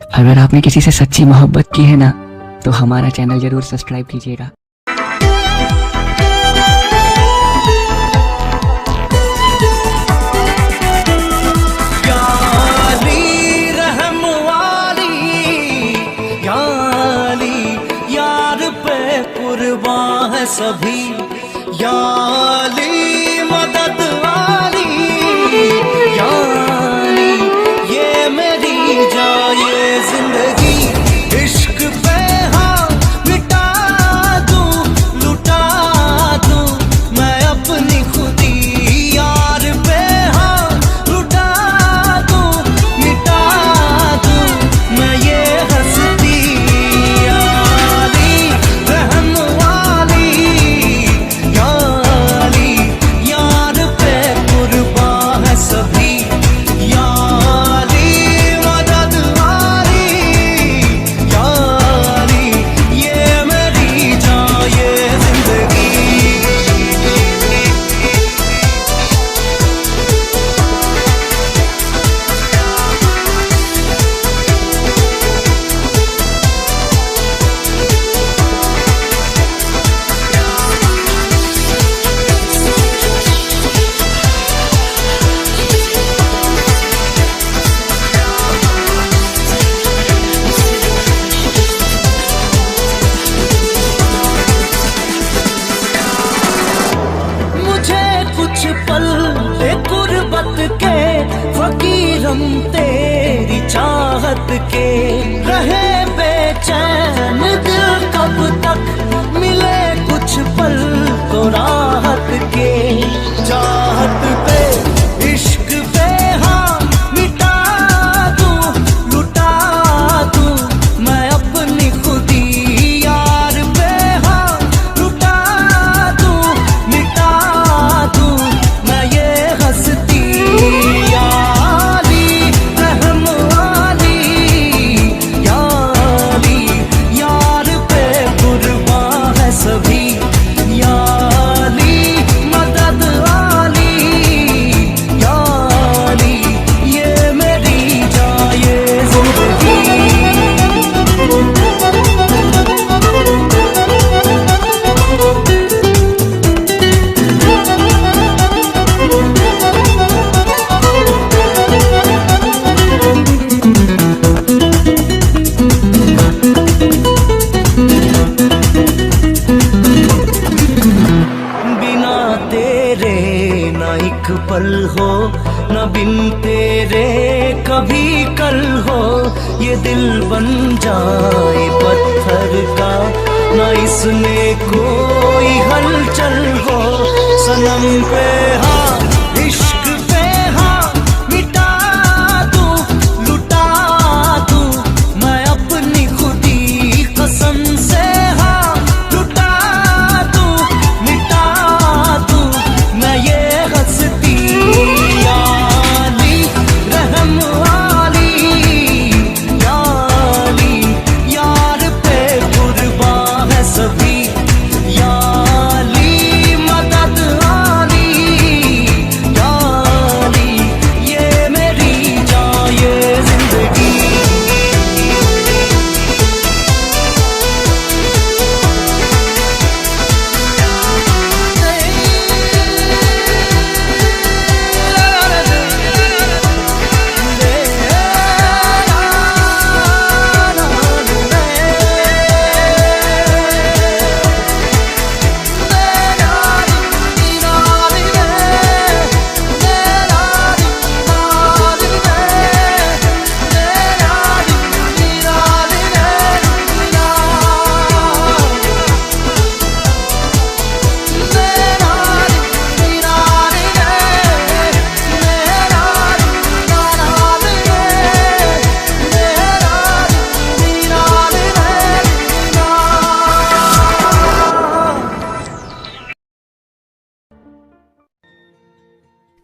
अगर आपने किसी से सच्ची मोहब्बत की है ना, तो हमारा चैनल जरूर सब्सक्राइब कीजिएगा। कुर्बान है सभी याली मदद वाली याली, ये मेरी जाए जिंदगी इश्क पे हाँ मिटा दूं लुटा दूं मैं अपनी खुदी यार पे हाँ लुटा दूं मिटा दूं मैं ये हंसती पल कुर्बत के फकीरम तेरी चाहत के रहे बेचैन दिल कब तक मिले कुछ पल तो राहत के चाहत पे इश्क पे हाँ मिटा दूं लुटा दूं मैं अपनी खुदी यार पे हाँ लुटा दूं मिटा दूं मैं ये हंसती याली रहम वाली याली यार पे कुर्बान है सभी याली मदद वाली याली, ये मेरी जाए जिंदगी। बिना तेरे ना एक पल हो न बिन तेरे कभी कल हो, ये दिल बन जाए पत्थर का न इसमें कोई हलचल हो सनम पे हाँ इश्क पे हाँ मिटा दूं लुटा दूं मैं अपनी खुदी कसम से हाँ लुटा दूं मिटा दूं मैं ये हंसती याली रहम वाली याली यार पे कुर्बान है सभी याली मदद वाली याली, ये मेरी जाए जिंदगी।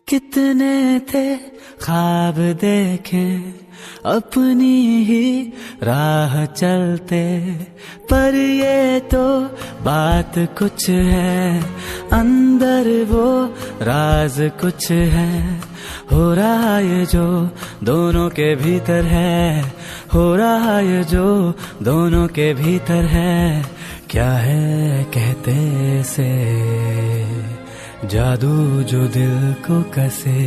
कितने थे ख्वाब देखे अपनी ही राह चलते, पर ये तो बात कुछ है अंदर वो राज कुछ है। हो रहा ये जो दोनों के भीतर है, हो रहा ये जो दोनों के भीतर है, क्या है कहते से जादू जो दिल को कसे,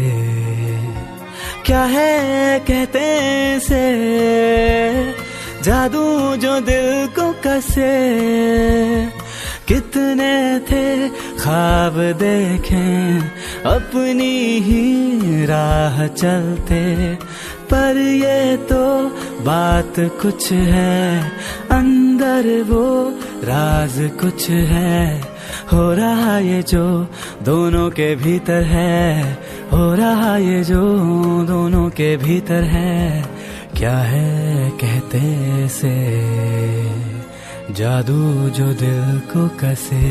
क्या है कहते से जादू जो दिल को कसे। कितने थे ख्वाब देखें अपनी ही राह चलते, पर ये तो बात कुछ है, अंदर वो राज कुछ है। हो रहा ये जो दोनों के भीतर है, हो रहा ये जो दोनों के भीतर है, क्या है कहते से जादू जो दिल को कसे,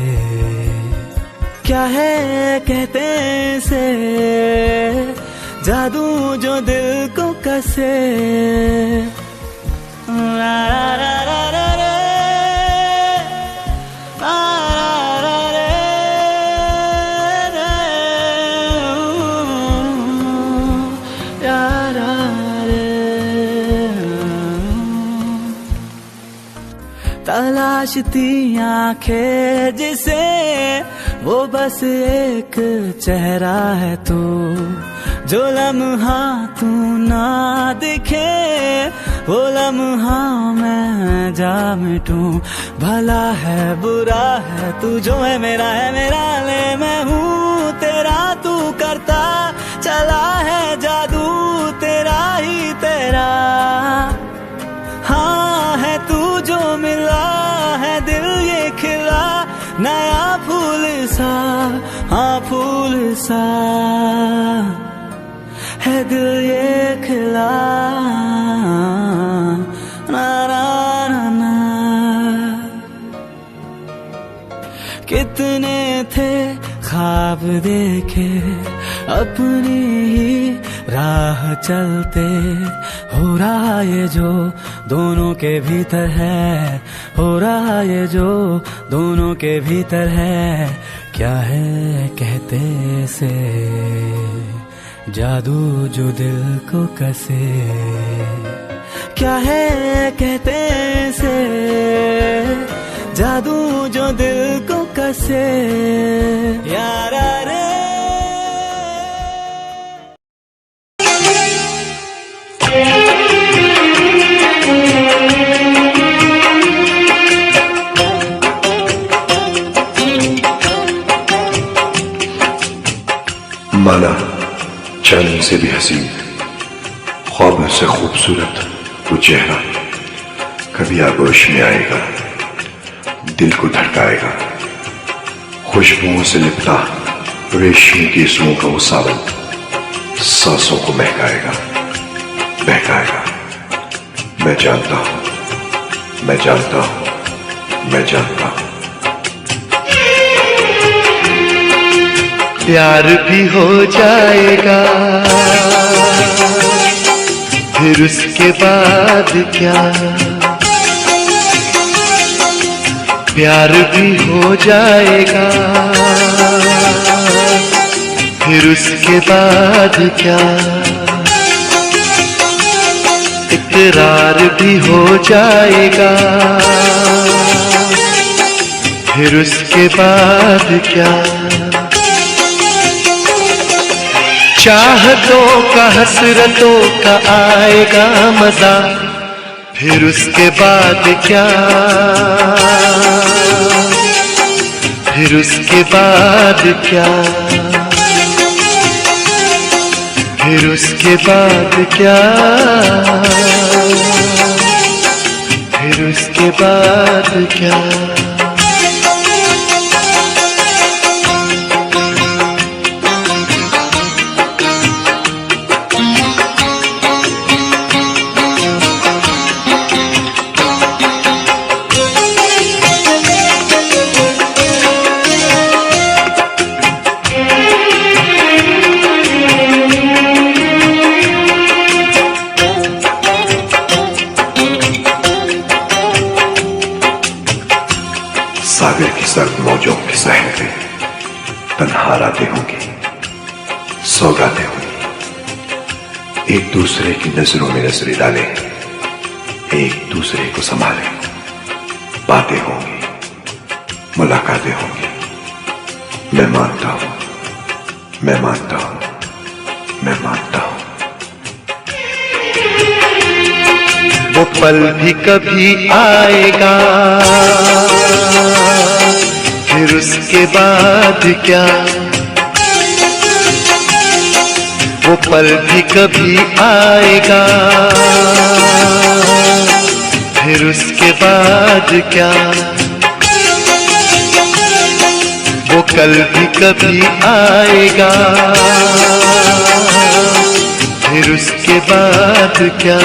क्या है कहते से जादू जो दिल को कसे। रा रा रा रा रा रा, रा रा रा रा, रा रा रा। तलाशती आंखें जिसे वो बस एक चेहरा है तू, जो लम्हा तू ना दिखे वो लम्हा मैं जा मिटूं। भला है बुरा है तू जो है मेरा ले मैं हूँ तेरा, तू करता चला है जादू तेरा ही तेरा। हाँ है तू जो मिला है दिल ये खिला, नया फूल सा, हाँ फूल सा है दिल ये खिला। ना ना ना ना। कितने थे ख्वाब देखे अपनी ही राह चलते, हो रहा ये जो दोनों के भीतर है, हो रहा ये जो दोनों के भीतर है, क्या है कहते से जादू जो दिल को कसे, क्या है कहते से जादू जो दिल को कसे। यारा रे माना चांदनी से भी हसीन, ख्वाबों से खूबसूरत वो चेहरा कभी आगोश में आएगा, दिल को धड़काएगा। खुशबुओं से लिपटा रेशमी केसुओं का वो सावन सांसों को महकाएगा बहकाएगा। मैं जानता हूं, मैं जानता हूं, मैं जानता हूं। प्यार भी हो जाएगा, फिर उसके बाद क्या। प्यार भी हो जाएगा, फिर उसके बाद क्या। इकरार भी हो जाएगा, फिर उसके बाद क्या। चाहतों का हसरतों का आएगा मजा, फिर उसके बाद क्या। फिर उसके बाद क्या। फिर उसके बाद क्या। फिर उसके बाद क्या। सागर की सर्द मौजों के सहर पे तन्हा रातें होंगी, सौगातें होंगी, एक दूसरे की नजरों में नजरें डालें, एक दूसरे को संभालें। बातें होंगी, मुलाकातें होंगी। मैं मानता हूं, मैं मानता हूं, मैं मानता हूं। वो पल भी कभी आएगा, फिर उसके बाद क्या। वो पल भी कभी आएगा, फिर उसके बाद क्या। वो कल भी कभी आएगा, फिर उसके बाद क्या।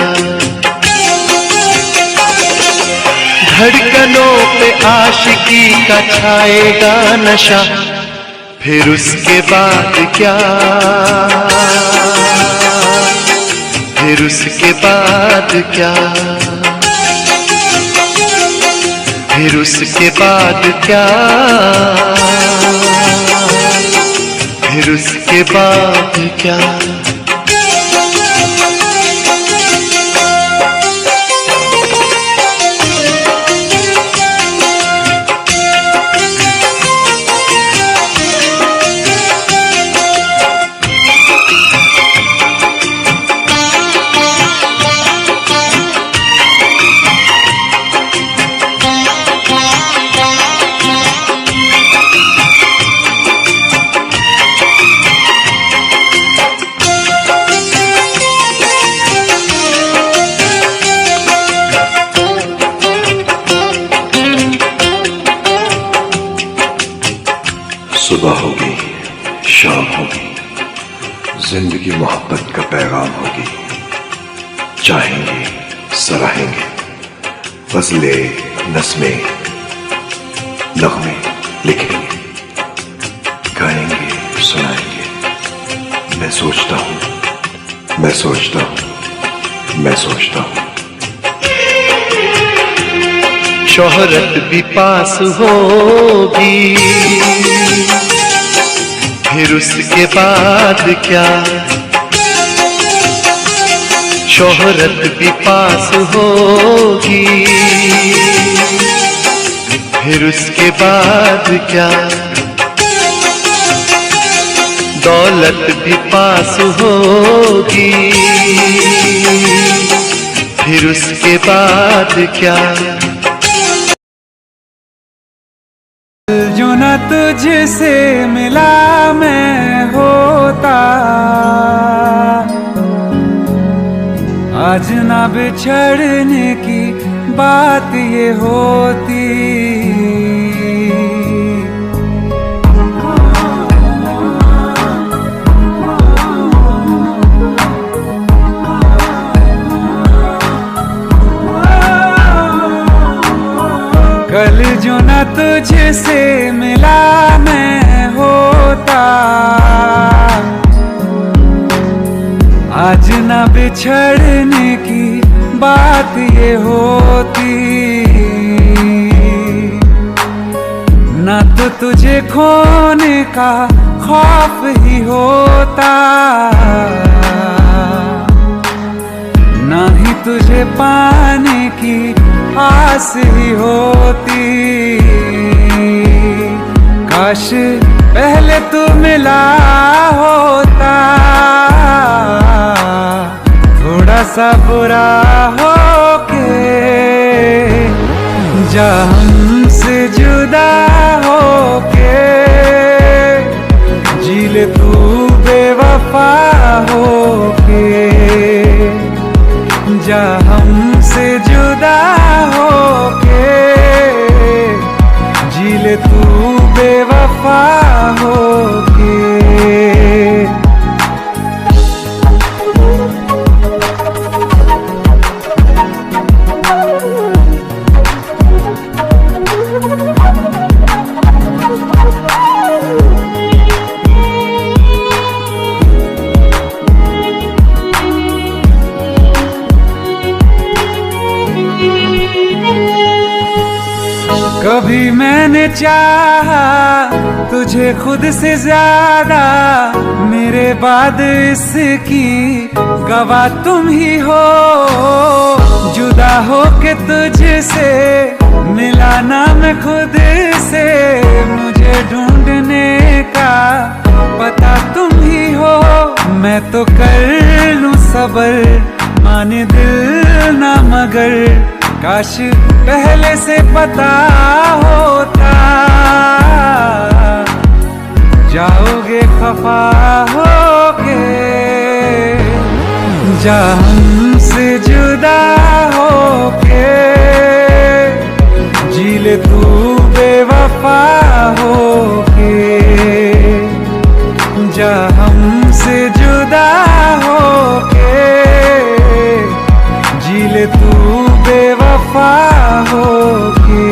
धड़कनों पे आशिकी का छाएगा नशा, फिर उसके बाद क्या। फिर उसके बाद क्या। फिर उसके बाद क्या। फिर उसके बाद क्या। सुबह होगी, शाम होगी, जिंदगी मोहब्बत का पैगाम होगी। चाहेंगे, सराहेंगे, गज़ले, नज़्में, नग़्मे लिखेंगे, गाएंगे, सुनाएंगे। मैं सोचता हूँ, मैं सोचता हूँ, मैं सोचता हूँ। शोहरत भी पास होगी, फिर उसके बाद क्या। शोहरत भी पास होगी, फिर उसके बाद क्या। दौलत भी पास होगी, फिर उसके बाद क्या। जो न तुझसे मिला मैं होता, आज ना बिछड़ने की बात ये होती। कल जो न तुझसे मिला मैं होता, आज न बिछड़ने की बात ये होती। न तो तुझे खोने का खौफ ही होता, न ही तुझे पाने की आस ही होती। काश पहले तू मिला होता, थोड़ा सा बुरा होके जा हमसे जुदा होके। जी ले तू बेवफा होके, जा हमसे जुदा होके। जी ले तू बेवफा होके। कभी मैंने चाहा तुझे खुद से ज्यादा, मेरे बाद इसकी गवाह तुम ही हो। जुदा हो के तुझसे मिला ना मैं खुद से, मुझे ढूंढने का पता तुम ही हो। मैं तो कर लूं सबर, माने दिल ना मगर, काश पहले से पता होता। जाओगे खफा होके, जा हमसे जुदा होके, जी ले तू बेवफा होके। जा हमसे जुदा होके, जी ले तू बेवफा होके।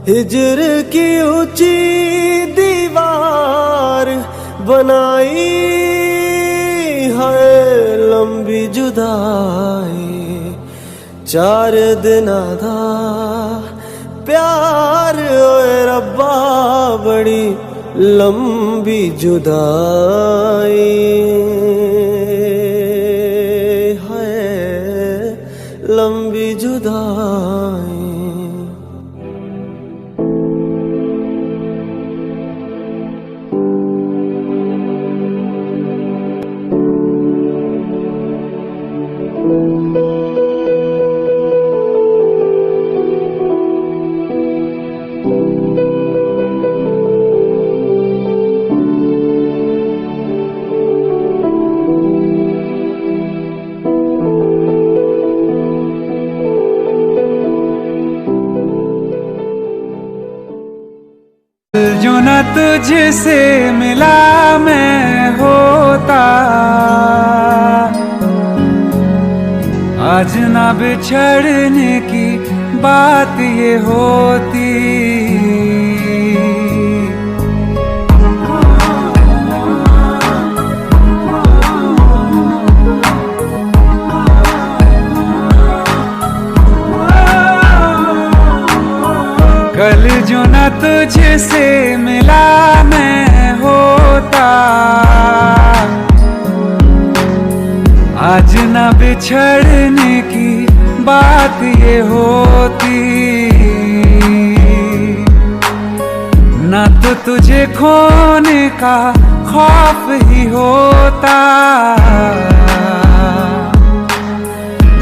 हिजर की ऊंची दीवार बनाई है, लंबी जुदाई 4 दिन दा प्यार। ओए रब्बा बड़ी लंबी जुदाई है, लंबी जुदाई। जो न तुझसे मिला मैं होता, आज ना बिछड़ने की बात ये होती। कल जो न तुझसे मिला मैं होता, आज न बिछड़ने की बात ये होती। न तो तुझे खोने का खौफ ही होता,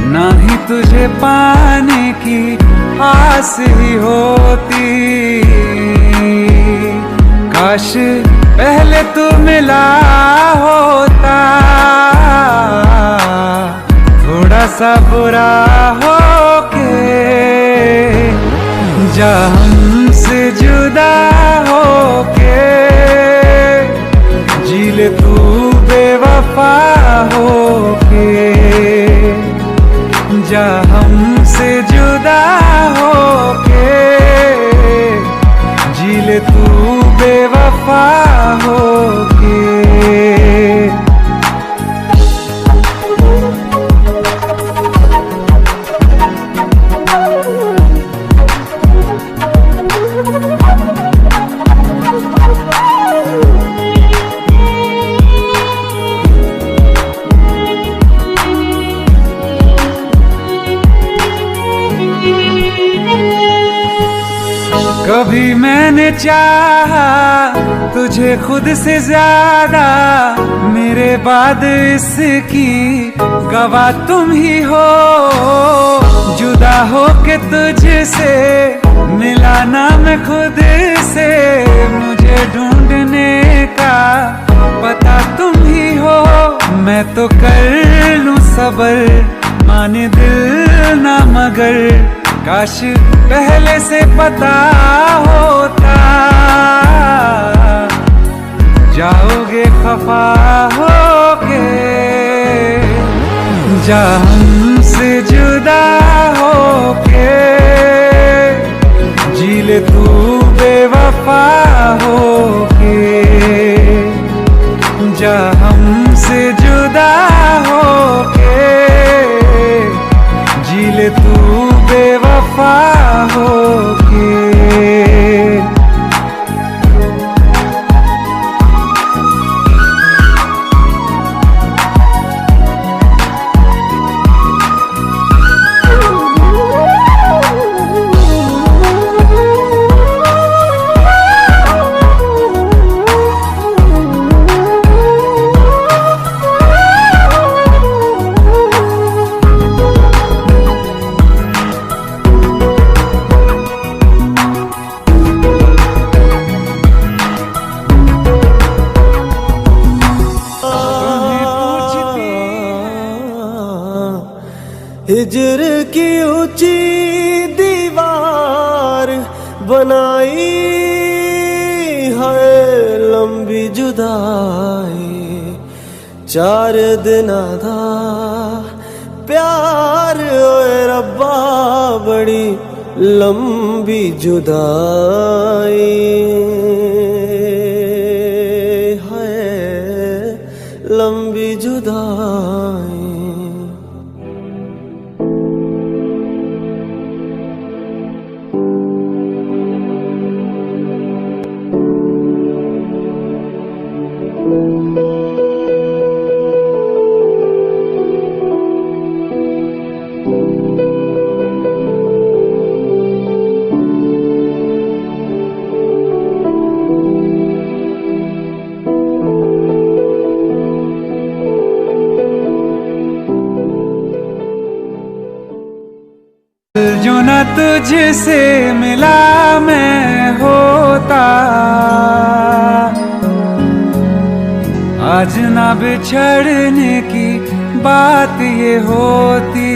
न ही तुझे पाने की आस ही होती। काश पहले तू मिला होता, थोड़ा सा बुरा होके। जा हमसे जुदा होके, जी ले तू बेवफा होके। जा हमसे जुदा होके, जी ले तू बेवफा होके। कभी मैंने चाहा तुझे खुद से ज्यादा, मेरे बाद इसकी गवाह तुम ही हो। जुदा हो के तुझसे मिला ना मैं खुद से, मुझे ढूंढने का पता अगर काश पहले से पता होता जाओगे खफा होके, जा हमसे जुदा होके, जी ले तू बेवफा होके, जा हमसे जुदा होके, जी ले तू बेवफा होके। हिजर की ऊंची दीवार बनाई है, लंबी जुदाई 4 दिन दा प्यार, ओए रब्बा बड़ी लंबी जुदाई है, लंबी जुदाई। जो न तुझसे मिला मैं होता, आज ना बिछड़ने की बात ये होती।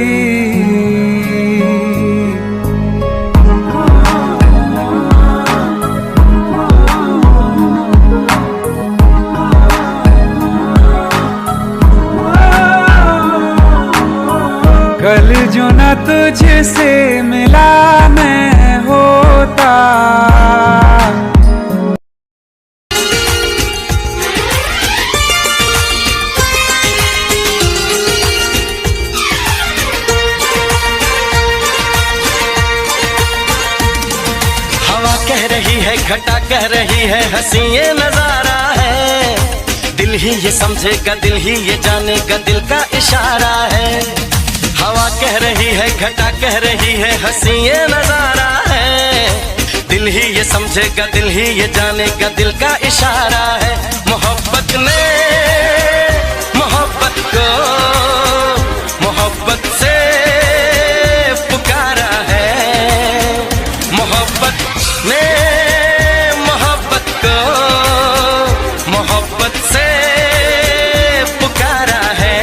कल जो न तुझसे मिला मैं होता, हवा कह रही है, घटा कह रही है, हंसी ये नजारा है। दिल ही ये समझेगा, दिल ही ये जानेगा, दिल का इशारा है। हवा कह रही है, घटा कह रही है, हंसी ये नजारा है। दिल ही ये समझेगा, दिल ही ये जानेगा, दिल का इशारा है। मोहब्बत ने मोहब्बत को मोहब्बत से पुकारा है। मोहब्बत ने मोहब्बत को मोहब्बत से पुकारा है।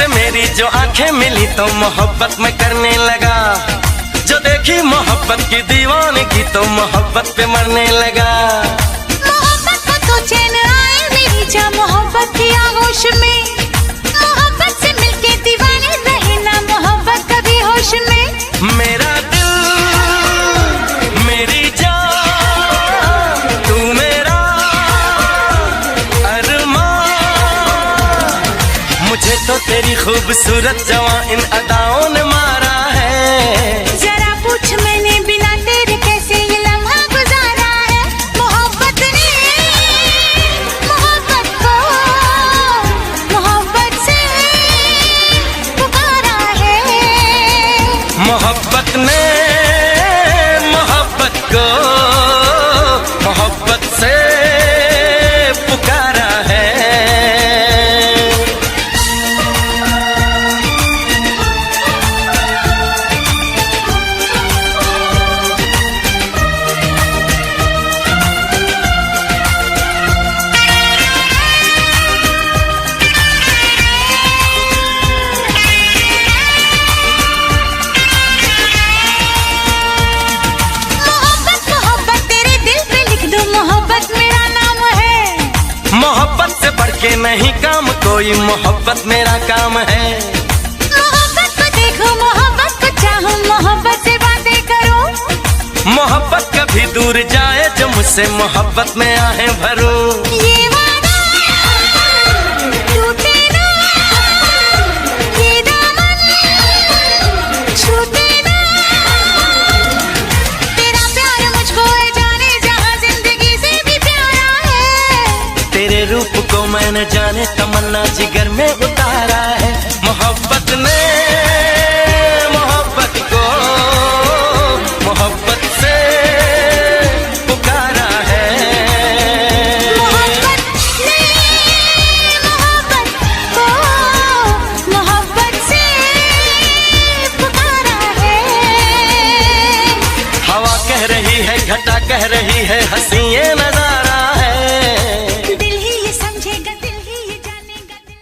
मेरी जो आंखें मिली तो मोहब्बत में करने लगा। जो देखी मोहब्बत की दीवानगी तो मोहब्बत पे मरने लगा। मोहब्बत को तो चैन आए मेरी जा मोहब्बत की आगोश में। मोहब्बत से मिलके दीवाने रहे ना मोहब्बत कभी होश में। मेरा दिल मेरी जान तू मेरा अरमान। मुझे तो तेरी खूबसूरत जवां इन अदाओं ने मारा है। जरा के नहीं काम कोई, मोहब्बत मेरा काम है। मोहब्बत को देखो, मोहब्बत को चाहो, मोहब्बत से बातें करो। मोहब्बत कभी दूर जाए जो मुझसे मोहब्बत में आहे भरो। ये वादा टूटे ना, ये दामन छूटे ना। तेरा प्यार मुझको है जाने जहां जिंदगी से भी प्यारा है। तेरे रूप को मैंने जाने तमन्ना जिगर में उतारा है। मोहब्बत ने मोहब्बत को मोहब्बत से पुकारा है। मोहब्बत ने मोहब्बत को मोहब्बत से पुकारा है। हवा कह रही है, घटा कह रही है, हंसी ये नजारा है। दिल ही ये समझेगा, दिल ही ये जानेगा, दिल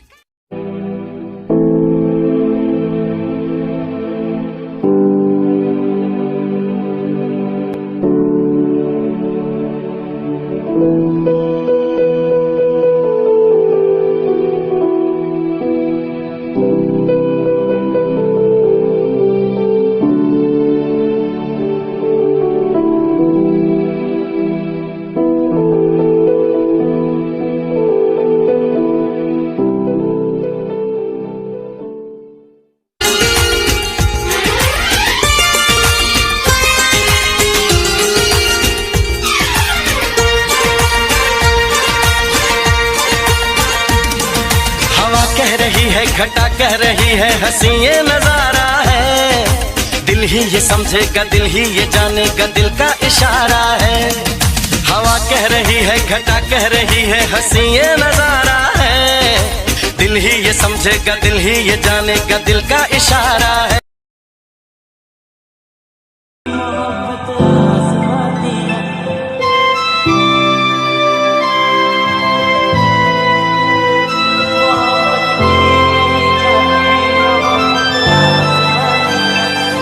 हवा कह रही है, घटा कह रही है, हंसी ये नजारा है। दिल ही ये समझेगा, दिल ही ये जानेगा, दिल का इशारा है। हवा कह रही है, घटा कह रही है, हंसी ये नजारा है। दिल ही ये समझेगा, दिल ही ये जानेगा, दिल का इशारा है।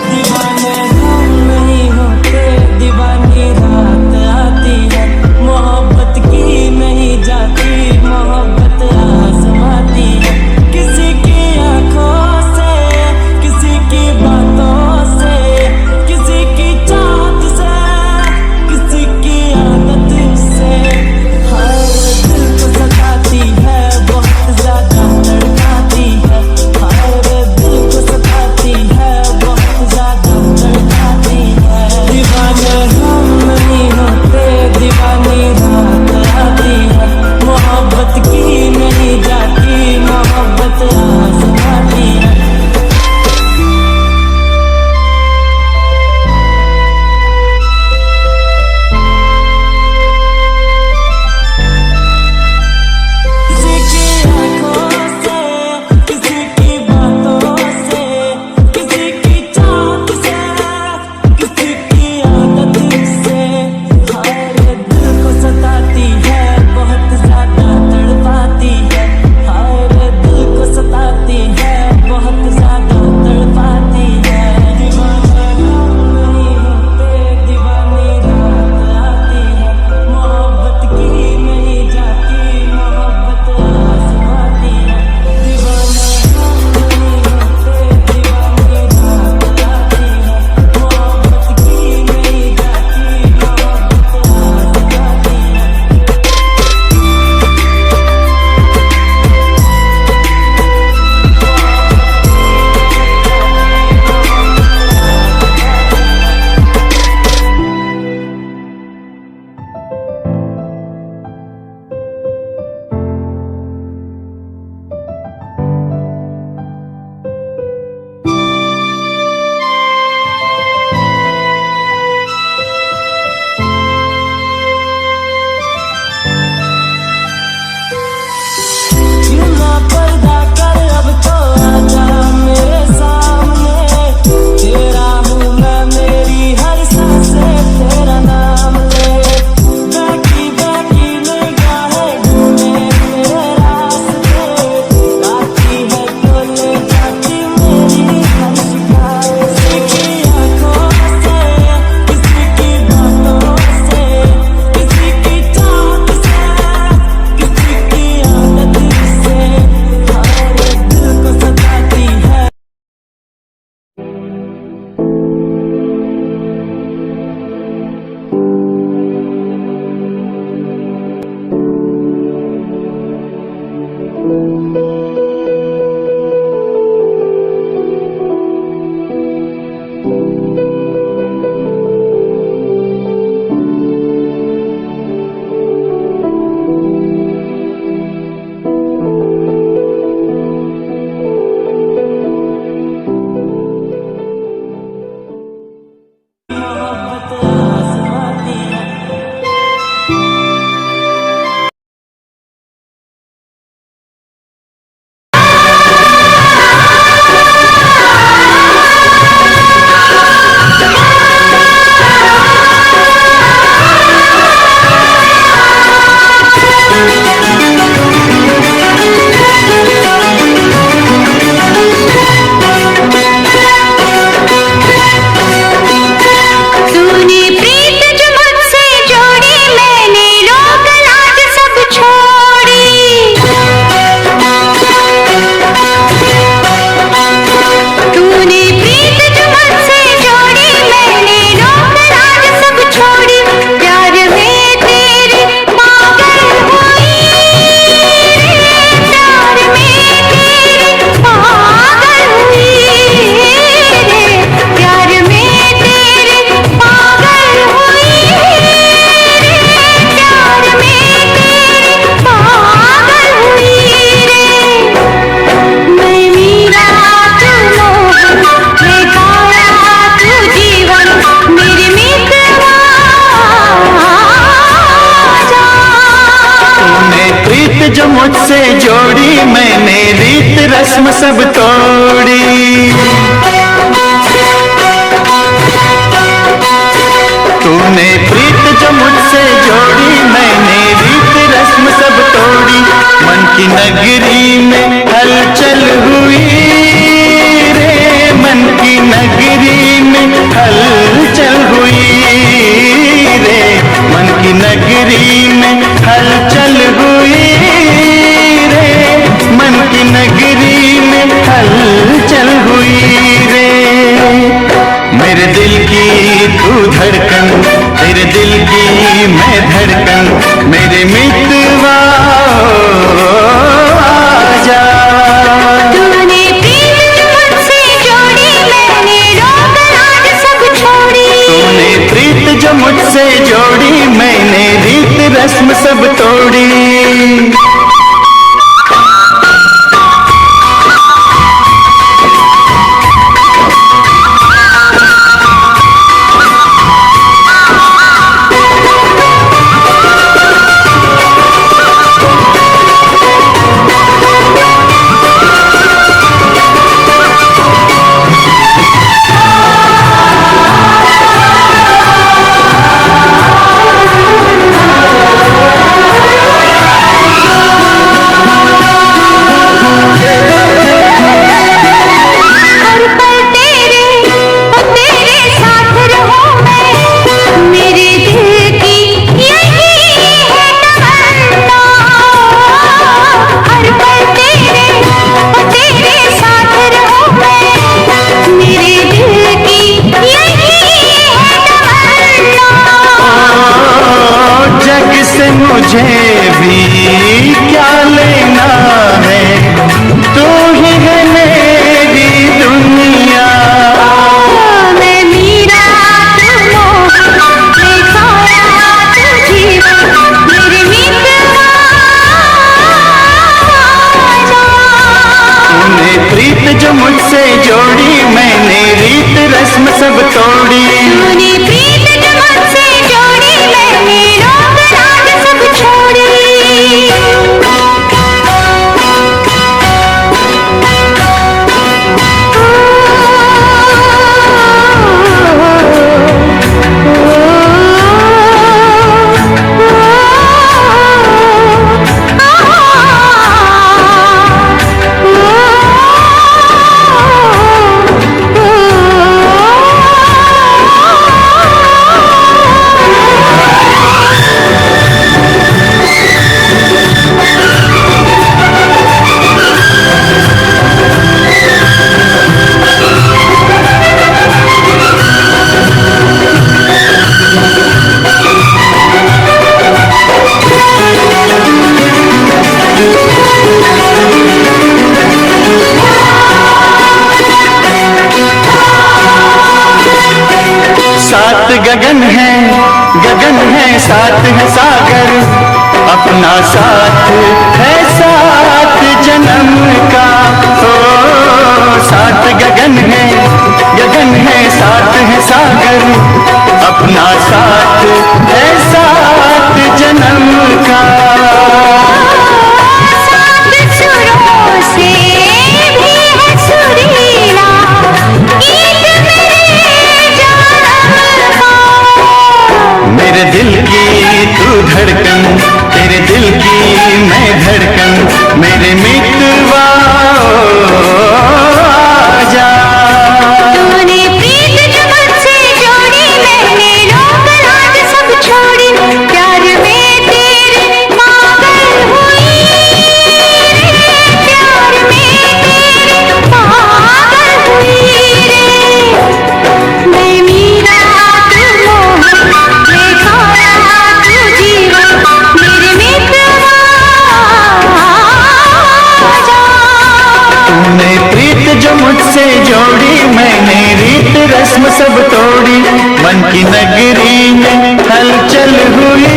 दीवाने हम नहीं होते, दीवानी रात आती है। मोहब्बत की नहीं जाती, मोहब्बत आजमाती है। किसी की आंखों से, किसी की बातों से, किसी की चाह जो मुझसे जोड़ी मैंने रीत रस्म सब तोड़ी। तूने प्रीत जो मुझसे जोड़ी मैंने रीत रस्म सब तोड़ी। मन की नगरी में हलचल हुई रे, मन की नगरी में हलचल हुई रे, मन की नगरी में हलचल हुई रे, मन की नगरी में हलचल हुई रे। मेरे दिल की तू धड़कन, तेरे दिल की मैं धड़कन, मेरे मितवा आजा। साथ है सागर, अपना साथ है साथ जन्म का। ओ साथ गगन है साथ है सागर, अपना साथ है साथ जन्म का। सात सुरों से भी है सुरीला गीत मेरे जानम का। मेरे दिल की तू धड़कन, तेरे दिल की मैं धड़कन, मेरे मितवा आजा। तूने प्रीत जो मुझसे जोड़ी, मैंने रोक लाज सब छोड़ी, प्यार में तेरे पागल हुई रे, प्यार में तेरे पागल हुई रे। मैं मीरा तू मोहन, मैं काया तू जीवन, मेरे मितवा आजा। तूने प्रीत जो मुझसे जोड़ी, मैंने रीत रस्म सब तोड़ी, मन की नगरी में हलचल हुई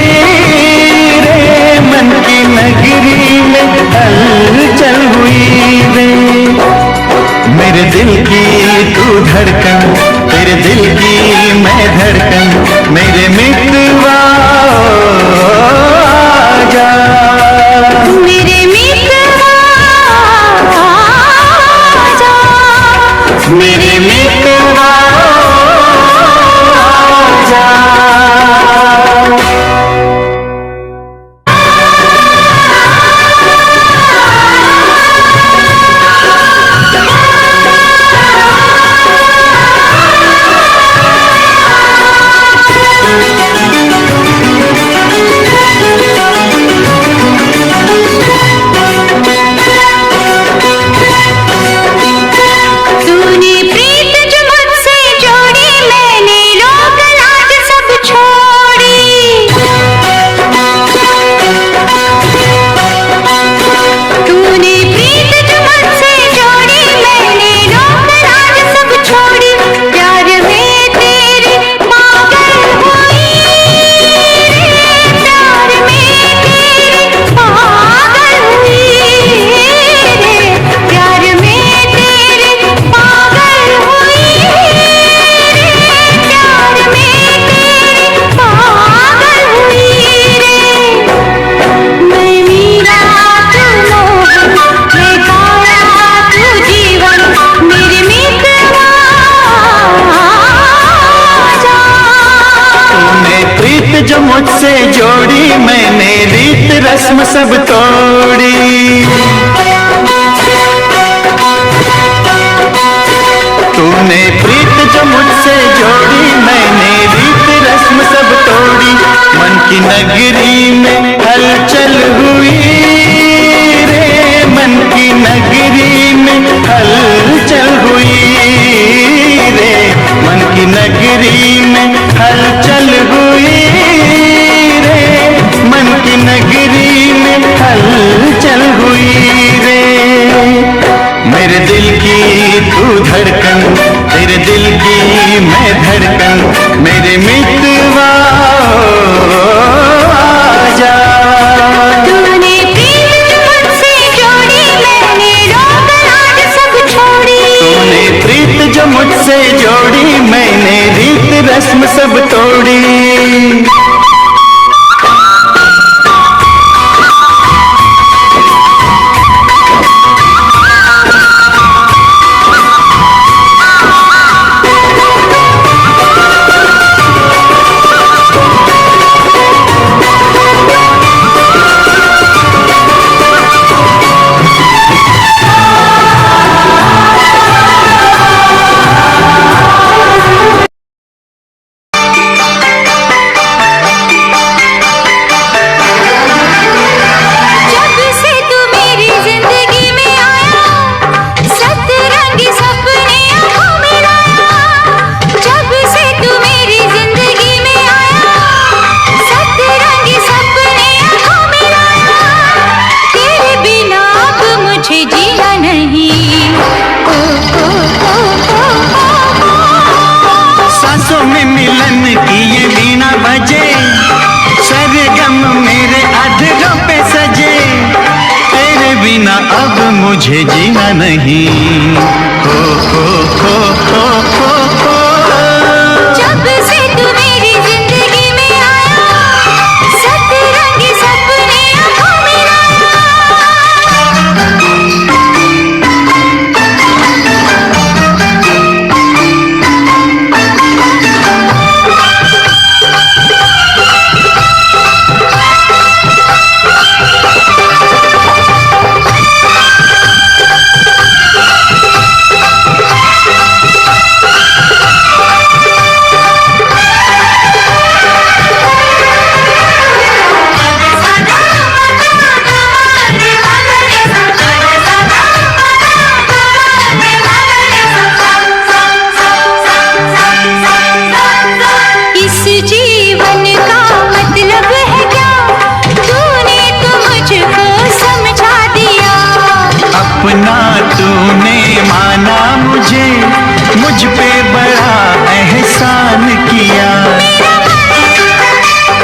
रे, मन की नगरी में हलचल हुई रे। मेरे दिल की तू धड़कन, तेरे दिल की मैं धड़कन, मेरे मितवा आजा। मेरे मितवा आजा, मेरे मितवा आजा। तूने प्रीत जो मुझसे जोड़ी, मैंने रोक लाज सब छोड़ी। तूने प्रीत जो मुझसे जोड़ी, मैंने रोक लाज सब छोड़ी, प्यार में तेरे पागल हुई रे, प्यार में तेरे पागल हुई रे, प्यार में तेरे पागल हुई रे, प्यार में तेरे पागल हुई रे। मैं मीरा तू मोहन, मैं काया तू जीवन, मेरे मितवा आजा। तूने प्रीत जो मुझसे जोड़ी, मैंने रीत रस्म सब तोड़ी। तूने प्रीत जो मुझसे जोड़ी, मैंने रीत रस्म सब तोड़ी, मन की नगरी में हलचल हुई रे, मन की नगरी में हलचल हुई रे, मन की नगरी में हलचल हुई रे, मन की नगरी में हलचल हुई रे। मेरे दिल की तू धड़कन, तेरे दिल की मैं धड़कन, मेरे मितवा आजा। तूने प्रीत जो मुझसे जोड़ी, मैंने रोक लाज सब छोड़ी। तूने प्रीत जो मुझसे जोड़ी, मैंने रीत रस्म सब तोड़ी। अब मुझे जीना नहीं। हो हो हो हो हो हो। जब से तू मेरी जिंदगी में आया, सतरंगी सपने आंखों में लाया। इस जीवन का मतलब है क्या, तूने तो मुझको समझा दिया। अपना तूने माना मुझे, मुझ पे बड़ा एहसान किया।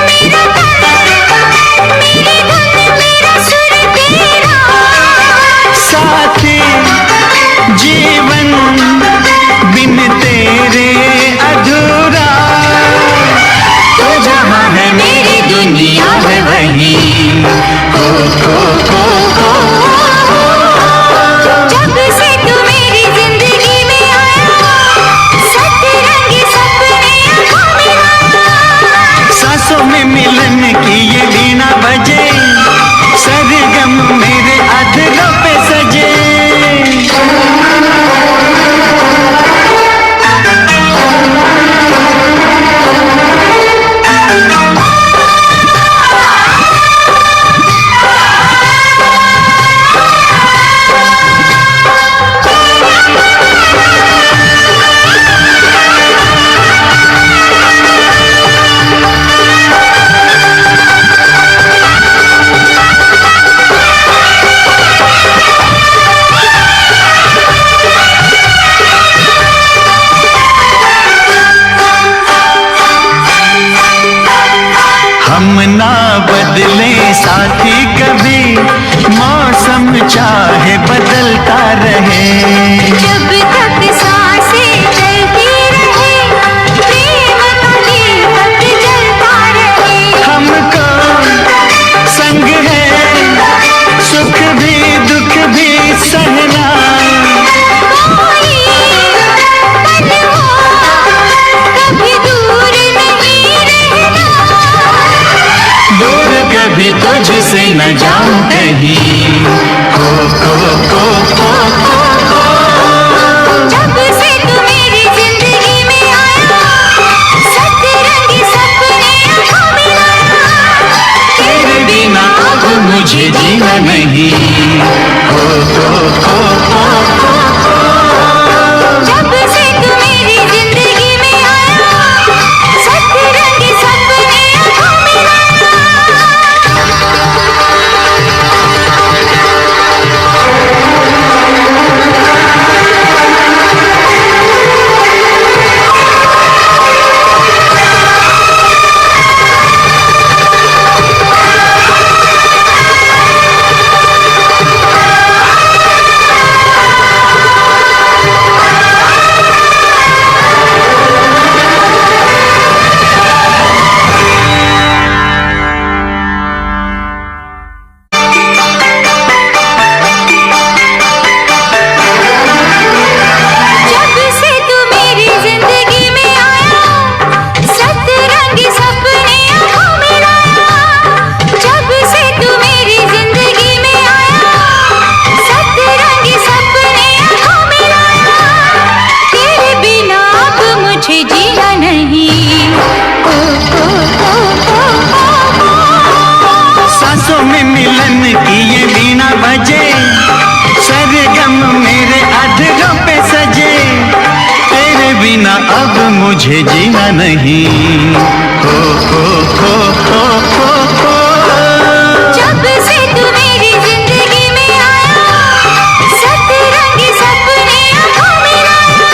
मेरा मेरी धुन मेरा सुर तेरा, साथी जीवन बिन तेरे अधूरा। तो जहाँ है मेरी दुनिया है वहीं। हो हो हो हो हो। जब से तू मेरी जिंदगी में आया, सतरंगी सपने आंखों में लाया। सांसों में मिलन की ये वीणा बजे, सरगम मेरे अधरों पे सजे। हम ना बदले साथी कभी, मौसम चाहे बदलता रहे। जब तक सांसें चलती रहे, प्रेम का दीपक जलता रहे। हमको संग है, सुख भी दुख भी सहना। कोई पल हो, कभी दूर नहीं रहना। दूर कभी तुझसे न जाऊं कहीं। हो हो हो हो हो हो। जब से तू मेरी जिंदगी में आया, सतरंगी सपने आंखों में लाया। तेरे बिना अब मुझे जीना नहीं। हो हो हो हो हो हो। जब से तू मेरी जिंदगी में आया, सतरंगी सपने आंखों में लाया। जब से तू मेरी जिंदगी में आया, सतरंगी सपने आंखों में लाया। जब से तू मेरी जिंदगी में आया, सतरंगी सपने आंखों में लाया। तेरे बिना अब मुझे जीना नहीं। ओ ओ ओ ओ ओ ओ। सांसों में मिलन की ये वीणा बजे, सरगम मेरे अधरों पे सजे। तेरे बिना अब मुझे जीना नहीं। हो हो हो हो हो हो। जब से तू मेरी जिंदगी में आया, सतरंगी सपने आंखों में लाया।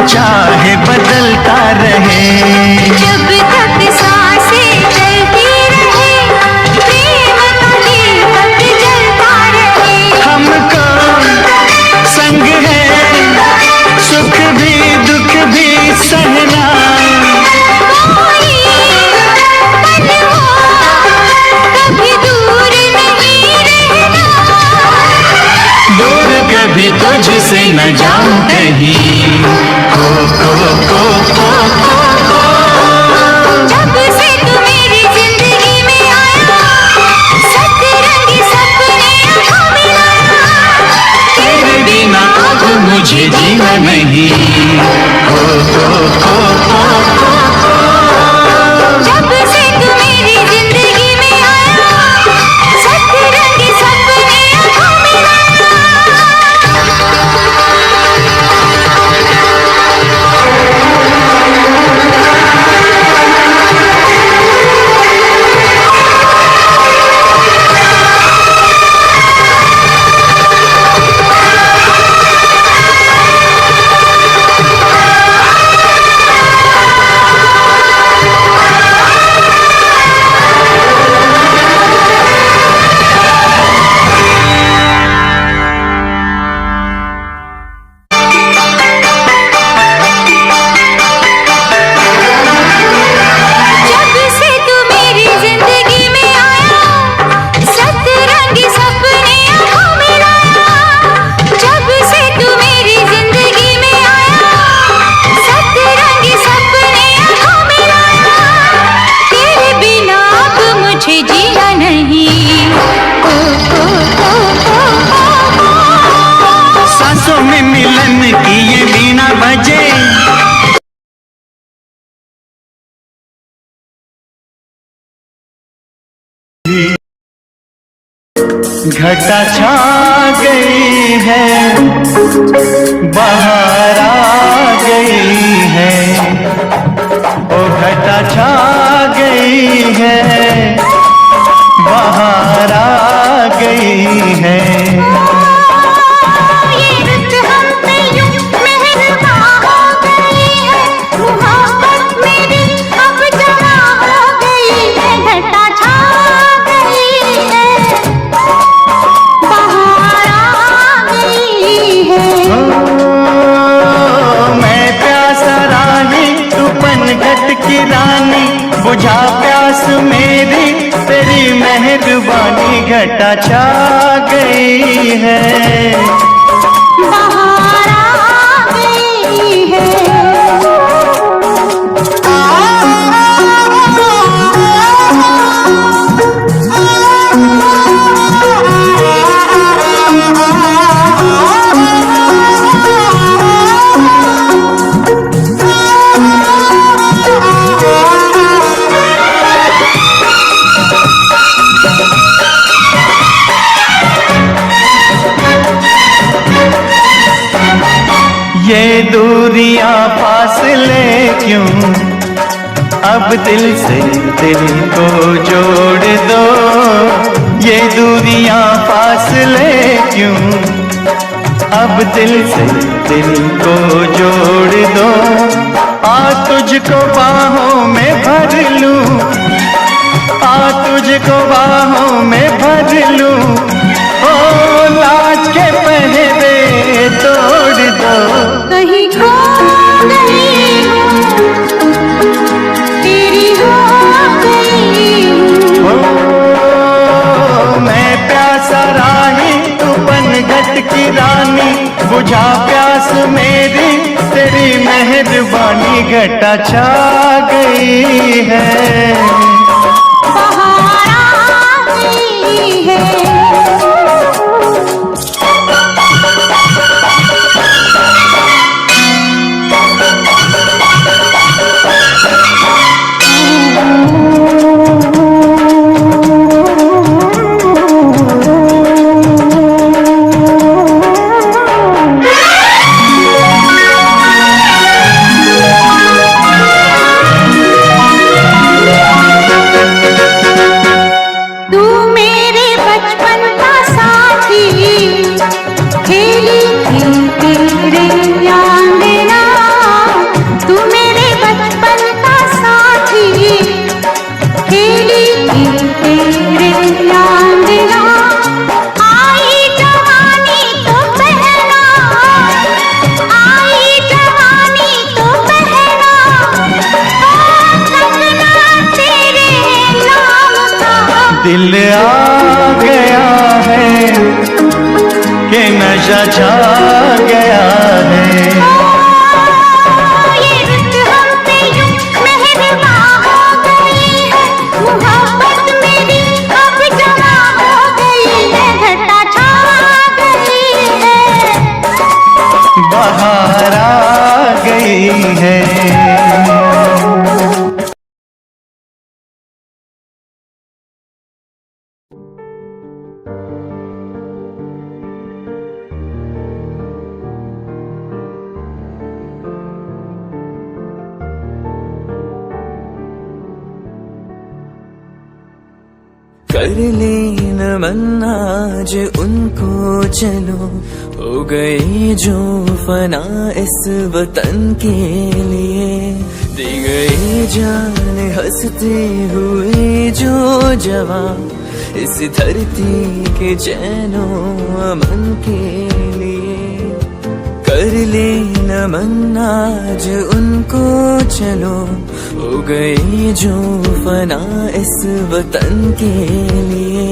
चाहे बदलता रहे। जब तक सांसें चलती रहे, प्रेम का दीपक जलता रहे। हमको संग है, सुख भी दुख भी सहना। कोई पल हो, कभी दूर नहीं रहना। दूर कभी तुझसे न जाऊं कहीं। जब से तू मेरी जिंदगी में आया, सतरंगी सपने आँखों में लाया। तेरे बिना अब मुझे जीना नहीं। जब से तू मेरी जिंदगी में आया, सतरंगी सपने आँखों में लाया। जब से तू मेरी जिंदगी में आया, सतरंगी सपने आँखों में लाया। जब से तू मेरी जिंदगी में आया, सतरंगी सपने आँखों में लाया। तेरे बिना अब मुझे जीना नहीं। सांसों में मिलन की ये बीना बजे। घटा छा गई है, बाहर आ गई है। ओ घटा छा गई है, बाहर आ गई है। ये रुत हम पे यूं मेहरबां हो गई है। मुहब्बत मेरी अब जमा हो गई है। घटा छा गई है, बाहर आ गई है। मैं प्यासा रानी, तू पनघट की रानी। बुझा प्यास मेरी, तेरी मेहरबानी। घटा छा गई है, बाहर आ गई है। ये दूरियां फासले क्यों? अब दिल से दिल को जोड़ दो। ये दूरियां फासले क्यों? अब दिल से दिल को जोड़ दो। आ तुझको बाहों में भर लूं, आ तुझको बाहों में भर लूं। ओ लाज के पहरे तोड़ दो। कहीं खो गई हूँ, तेरी हो गई हूँ। ओ मैं प्यासा राही, तू पनघट की रानी। बुझा प्यास मेरी, तेरी मेहरबानी। घटा छा गई है, बाहर आ गई है। दिल आ गया है कि नशा छा गया है। ये रुत हम पे यूं मेहरबां हो गई है, मोहब्बत मेरी अब जमा हो गई है, घटा छा गई है, बाहर आ गई है। कर ले नमन आज उनको चलो, हो गई जो फना इस वतन के लिए, दी गई जान हंसते हुए जो जवान इस धरती के चैनो अमन के लिए। कर ले नमन आज उनको चलो, हो गई जो फना इस वतन के लिए।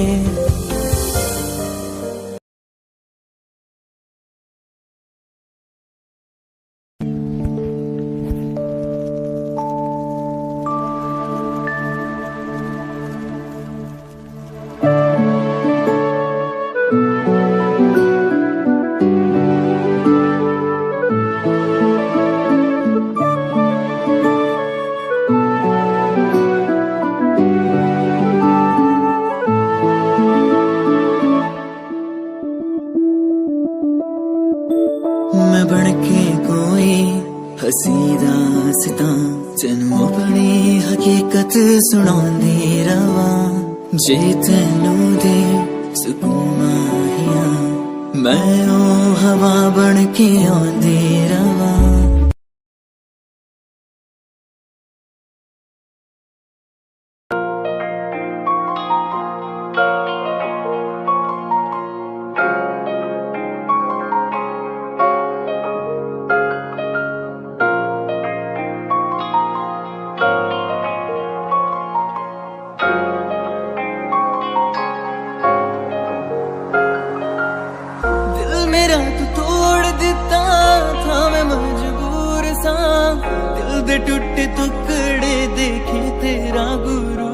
मैं बनके कोई हसी दास्तां तेनू अपनी हकीकत सुनांदी रवां, जे तेनू दे सुकून माहिया मैं ओ हवा बनके आंदी रवां। मेरा तू तोड़ दिता था, मैं मजबूर सा दिल दे टुटे टुकड़े देखे तेरा गुरु।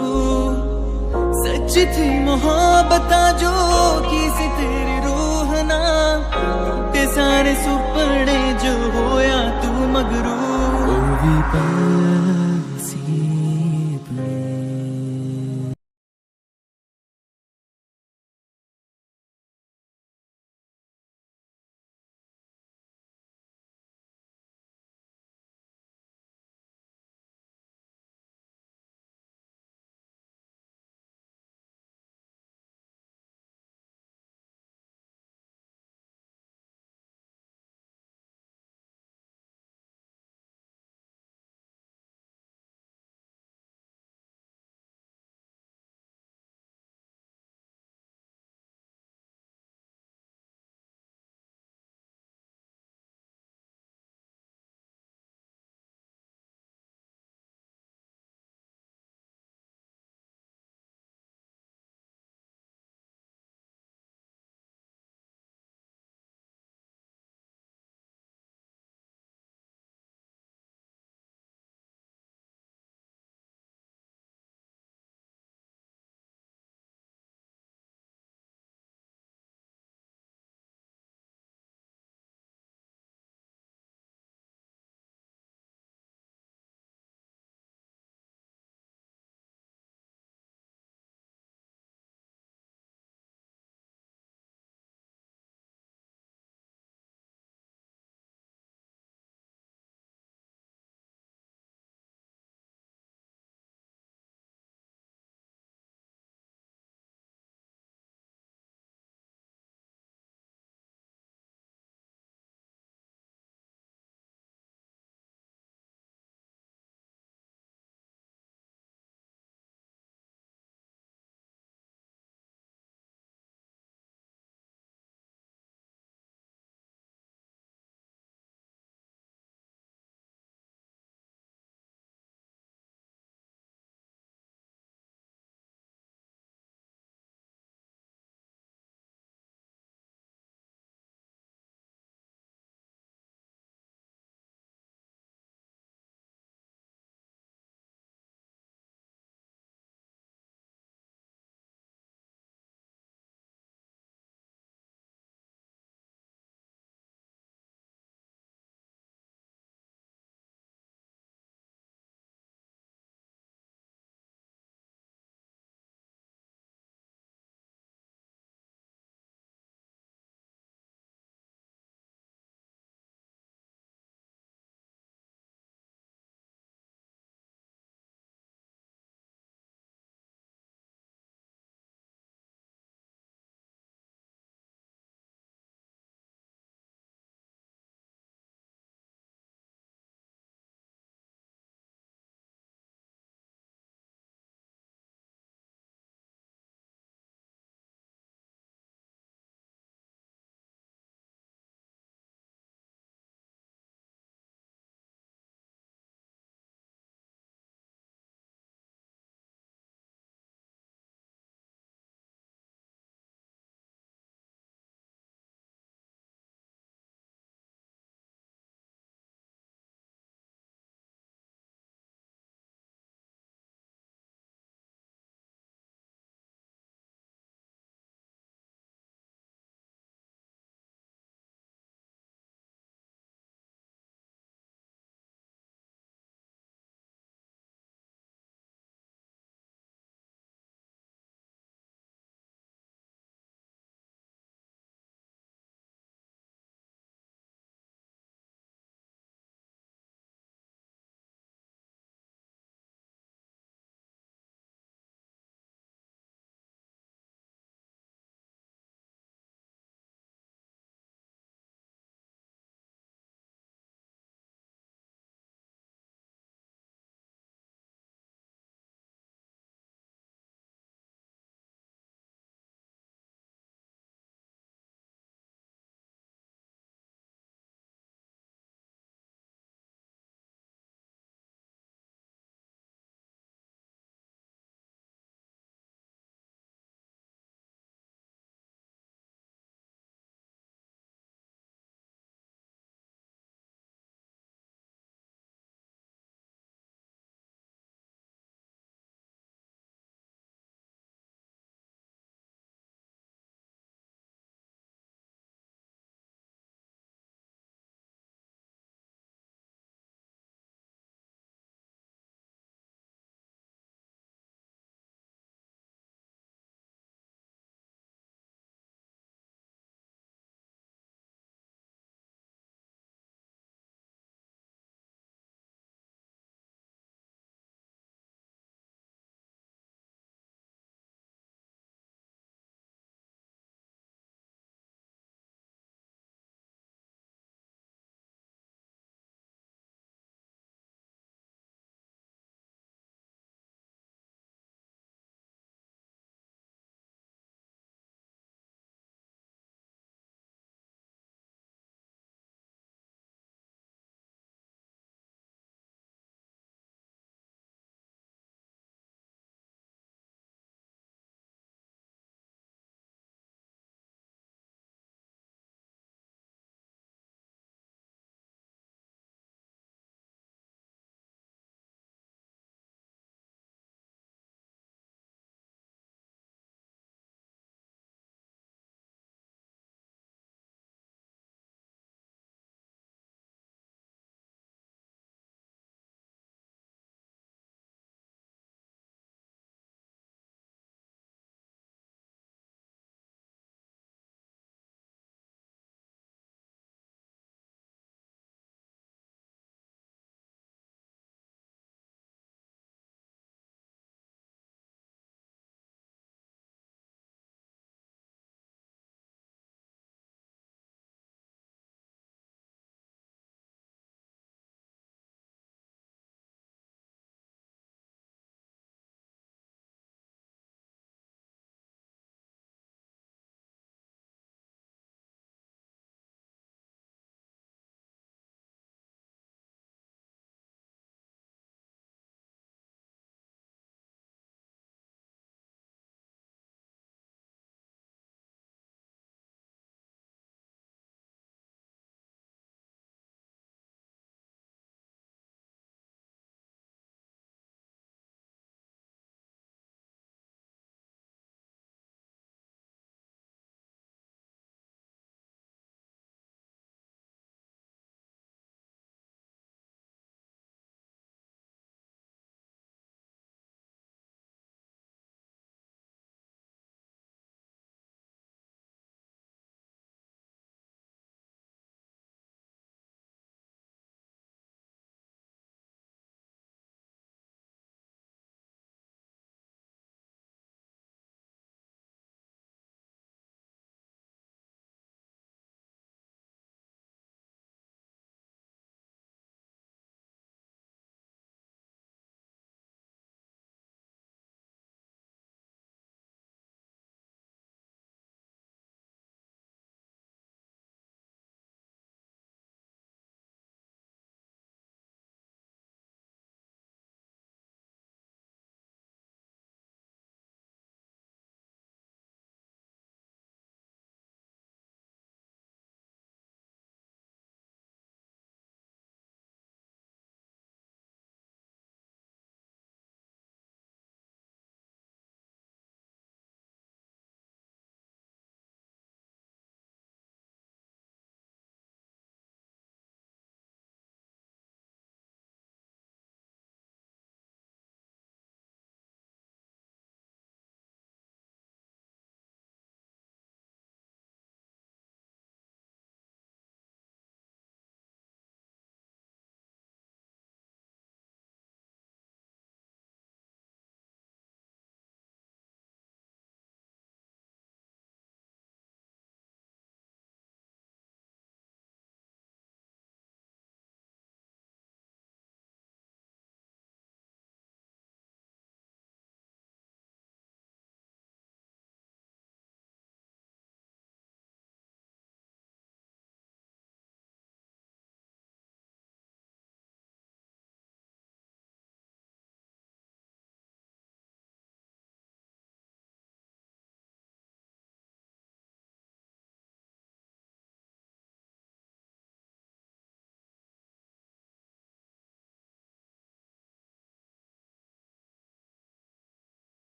सच थी मोहब्बत जो की सी तेरी रूह ना, टूटे सारे सुपने जो होया तू मगरू। ओ भी पल